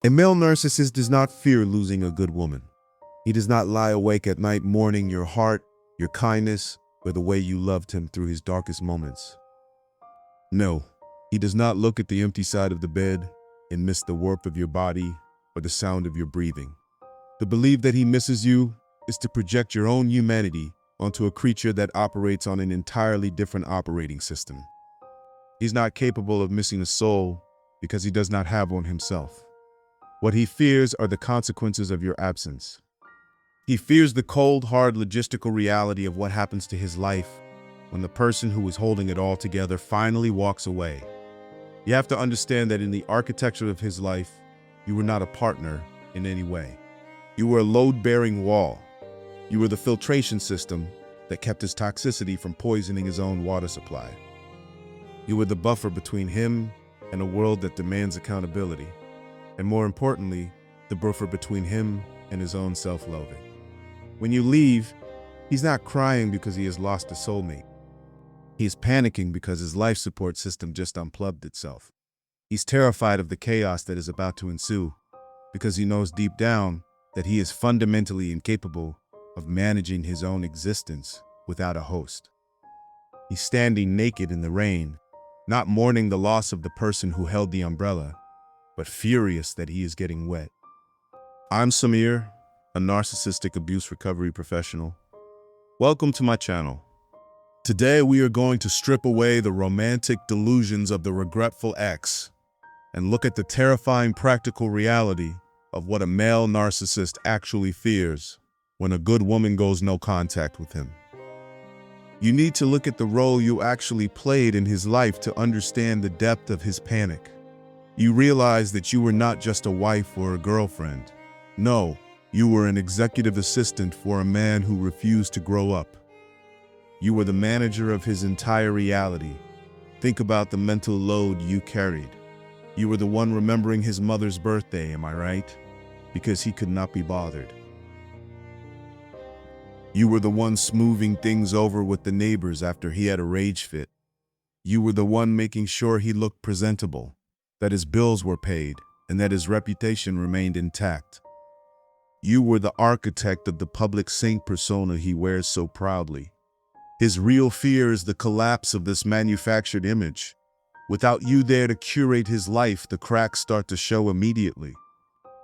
A male narcissist does not fear losing a good woman. He does not lie awake at night mourning your heart, your kindness, or the way you loved him through his darkest moments. No, he does not look at the empty side of the bed and miss the warmth of your body or the sound of your breathing. To believe that he misses you is to project your own humanity onto a creature that operates on an entirely different operating system. He's not capable of missing a soul because he does not have one himself. What he fears are the consequences of your absence. He fears the cold, hard logistical reality of what happens to his life when the person who is holding it all together finally walks away. You have to understand that in the architecture of his life, you were not a partner in any way. You were a load-bearing wall. You were the filtration system that kept his toxicity from poisoning his own water supply. You were the buffer between him and a world that demands accountability. And more importantly, the buffer between him and his own self-loathing. When you leave, he's not crying because he has lost a soulmate. He is panicking because his life support system just unplugged itself. He's terrified of the chaos that is about to ensue because he knows deep down that he is fundamentally incapable of managing his own existence without a host. He's standing naked in the rain, not mourning the loss of the person who held the umbrella, but furious that he is getting wet. I'm Samir, a narcissistic abuse recovery professional. Welcome to my channel. Today we are going to strip away the romantic delusions of the regretful ex and look at the terrifying practical reality of what a male narcissist actually fears when a good woman goes no contact with him. You need to look at the role you actually played in his life to understand the depth of his panic. You realize that you were not just a wife or a girlfriend. No, you were an executive assistant for a man who refused to grow up. You were the manager of his entire reality. Think about the mental load you carried. You were the one remembering his mother's birthday, am I right? Because he could not be bothered. You were the one smoothing things over with the neighbors after he had a rage fit. You were the one making sure he looked presentable, that his bills were paid, and that his reputation remained intact. You were the architect of the public saint persona he wears so proudly. His real fear is the collapse of this manufactured image. Without you there to curate his life, the cracks start to show immediately.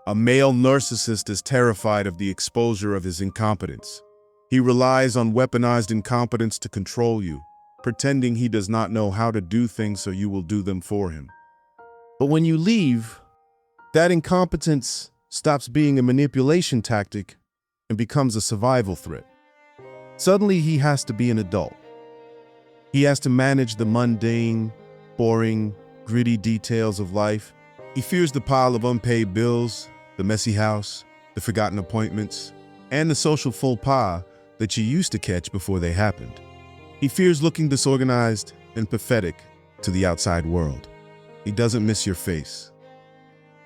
A male narcissist is terrified of the exposure of his incompetence. He relies on weaponized incompetence to control you, pretending he does not know how to do things so you will do them for him. But when you leave, that incompetence stops being a manipulation tactic and becomes a survival threat. Suddenly, he has to be an adult. He has to manage the mundane, boring, gritty details of life. He fears the pile of unpaid bills, the messy house, the forgotten appointments, and the social faux pas that you used to catch before they happened. He fears looking disorganized and pathetic to the outside world. He doesn't miss your face.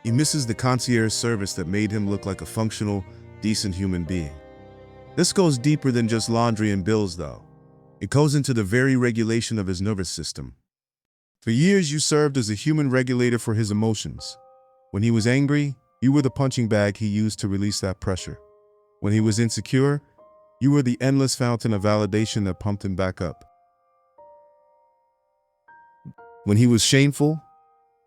He misses the concierge service that made him look like a functional, decent human being. This goes deeper than just laundry and bills, though. It goes into the very regulation of his nervous system. For years, you served as a human regulator for his emotions. When he was angry, you were the punching bag he used to release that pressure. When he was insecure, you were the endless fountain of validation that pumped him back up. When he was shameful,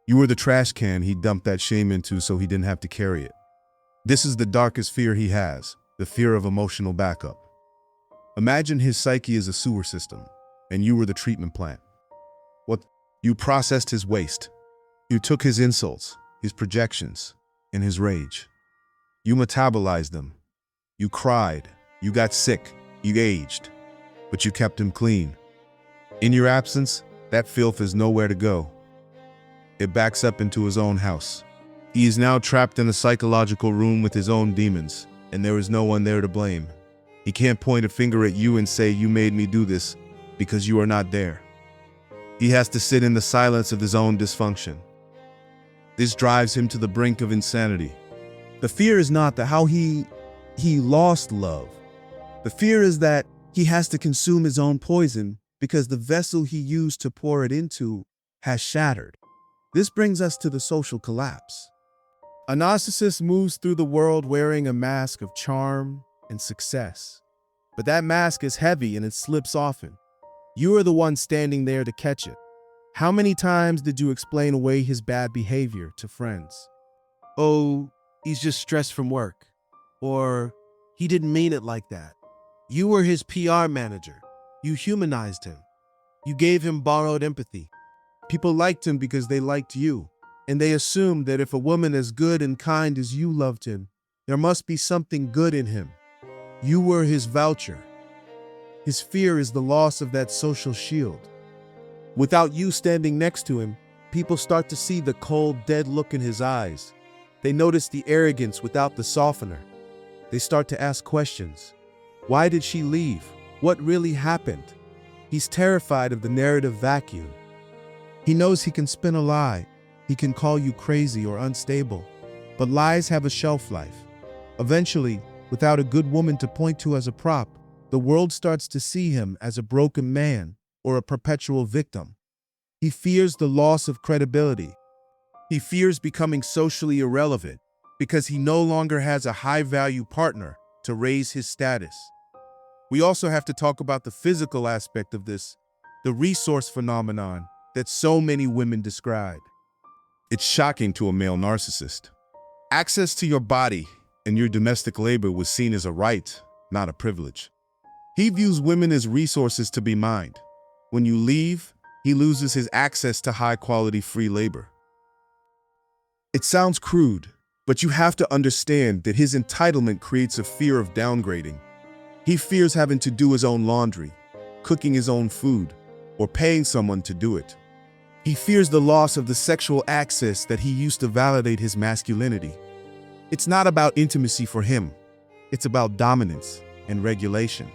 you were the trash can he dumped that shame into so he didn't have to carry it. This is the darkest fear he has, the fear of emotional backup. Imagine his psyche as a sewer system, and you were the treatment plant. You processed his waste. You took his insults, his projections, and his rage. You metabolized them. You cried. You got sick. You aged. But you kept him clean. In your absence, that filth is nowhere to go. It backs up into his own house. He is now trapped in a psychological room with his own demons, and there is no one there to blame. He can't point a finger at you and say, "You made me do this," because you are not there. He has to sit in the silence of his own dysfunction. This drives him to the brink of insanity. The fear is not how he lost love. The fear is that he has to consume his own poison because the vessel he used to pour it into has shattered. This brings us to the social collapse. A narcissist moves through the world wearing a mask of charm and success. But that mask is heavy and it slips often. You are the one standing there to catch it. How many times did you explain away his bad behavior to friends? Oh, he's just stressed from work. Or, he didn't mean it like that. You were his PR manager. You humanized him. You gave him borrowed empathy. People liked him because they liked you, and they assumed that if a woman as good and kind as you loved him, there must be something good in him. You were his voucher. His fear is the loss of that social shield. Without you standing next to him, people start to see the cold, dead look in his eyes. They notice the arrogance without the softener. They start to ask questions. Why did she leave? What really happened? He's terrified of the narrative vacuum. He knows he can spin a lie. He can call you crazy or unstable. But lies have a shelf life. Eventually, without a good woman to point to as a prop, the world starts to see him as a broken man or a perpetual victim. He fears the loss of credibility. He fears becoming socially irrelevant because he no longer has a high-value partner to raise his status. We also have to talk about the physical aspect of this, the resource phenomenon that so many women describe. It's shocking to a male narcissist. Access to your body and your domestic labor was seen as a right, not a privilege. He views women as resources to be mined. When you leave, he loses his access to high-quality free labor. It sounds crude, but you have to understand that his entitlement creates a fear of downgrading. He fears having to do his own laundry, cooking his own food, or paying someone to do it. He fears the loss of the sexual access that he used to validate his masculinity. It's not about intimacy for him. It's about dominance and regulation.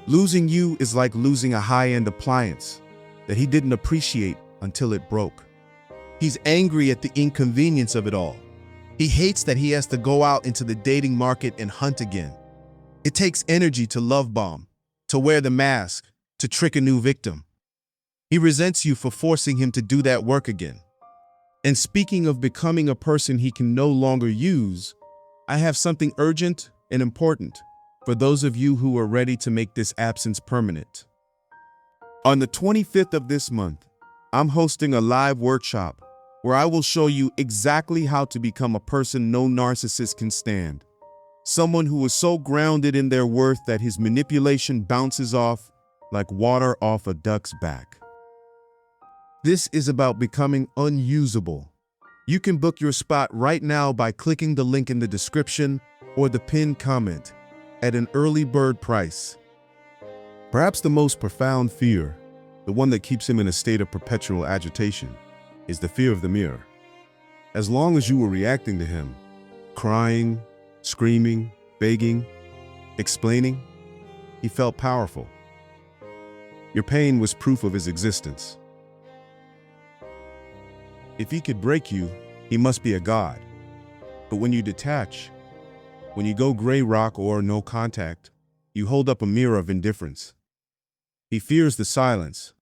Losing you is like losing a high-end appliance that he didn't appreciate until it broke. He's angry at the inconvenience of it all. He hates that he has to go out into the dating market and hunt again. It takes energy to love bomb, to wear the mask, to trick a new victim. He resents you for forcing him to do that work again. And speaking of becoming a person he can no longer use, I have something urgent and important for those of you who are ready to make this absence permanent. On the 25th of this month, I'm hosting a live workshop where I will show you exactly how to become a person no narcissist can stand. Someone who is so grounded in their worth that his manipulation bounces off like water off a duck's back. This is about becoming unusable. You can book your spot right now by clicking the link in the description or the pinned comment at an early bird price. Perhaps the most profound fear, the one that keeps him in a state of perpetual agitation, is the fear of the mirror. As long as you were reacting to him, crying, screaming, begging, explaining, he felt powerful. Your pain was proof of his existence. If he could break you, he must be a god. But when you detach, when you go gray rock or no contact, you hold up a mirror of indifference. He fears the silence.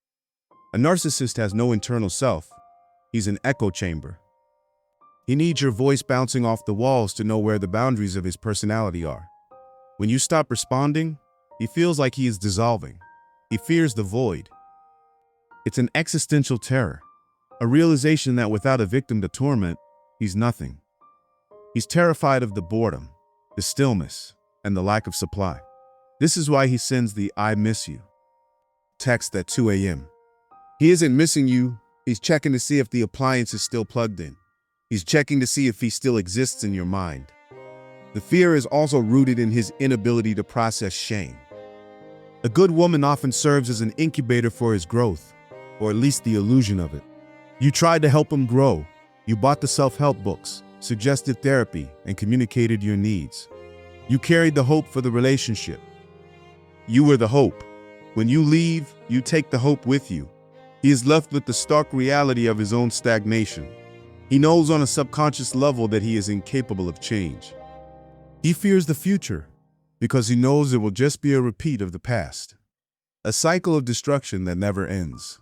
A narcissist has no internal self. He's an echo chamber. He needs your voice bouncing off the walls to know where the boundaries of his personality are. When you stop responding, he feels like he is dissolving. He fears the void. It's an existential terror, a realization that without a victim to torment, he's nothing. He's terrified of the boredom, the stillness, and the lack of supply. This is why he sends the "I miss you" text at 2 a.m. He isn't missing you. He's checking to see if the appliance is still plugged in. He's checking to see if he still exists in your mind. The fear is also rooted in his inability to process shame. A good woman often serves as an incubator for his growth, or at least the illusion of it. You tried to help him grow. You bought the self-help books, suggested therapy, and communicated your needs. You carried the hope for the relationship. You were the hope. When you leave, you take the hope with you. He is left with the stark reality of his own stagnation. He knows on a subconscious level that he is incapable of change. He fears the future because he knows it will just be a repeat of the past, a cycle of destruction that never ends.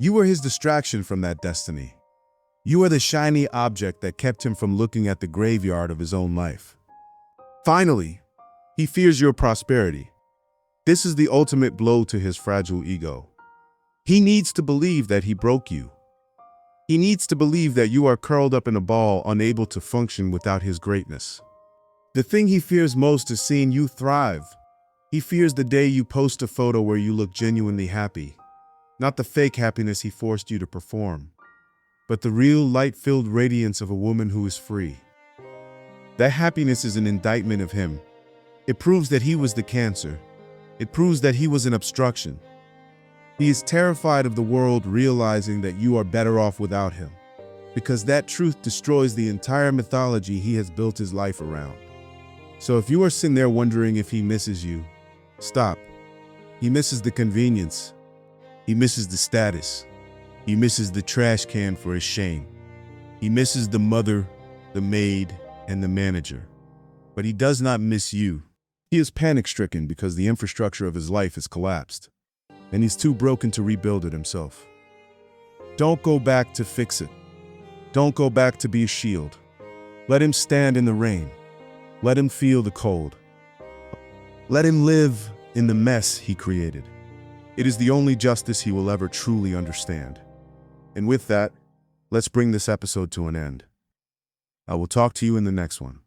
You were his distraction from that destiny. You are the shiny object that kept him from looking at the graveyard of his own life. Finally, he fears your prosperity. This is the ultimate blow to his fragile ego. He needs to believe that he broke you. He needs to believe that you are curled up in a ball, unable to function without his greatness. The thing he fears most is seeing you thrive. He fears the day you post a photo where you look genuinely happy, not the fake happiness he forced you to perform, but the real light-filled radiance of a woman who is free. That happiness is an indictment of him. It proves that he was the cancer. It proves that he was an obstruction. He is terrified of the world realizing that you are better off without him, because that truth destroys the entire mythology he has built his life around. So if you are sitting there wondering if he misses you, stop. He misses the convenience. He misses the status. He misses the trash can for his shame. He misses the mother, the maid, and the manager. But he does not miss you. He is panic-stricken because the infrastructure of his life has collapsed, and he's too broken to rebuild it himself. Don't go back to fix it. Don't go back to be a shield. Let him stand in the rain. Let him feel the cold. Let him live in the mess he created. It is the only justice he will ever truly understand. And with that, let's bring this episode to an end. I will talk to you in the next one.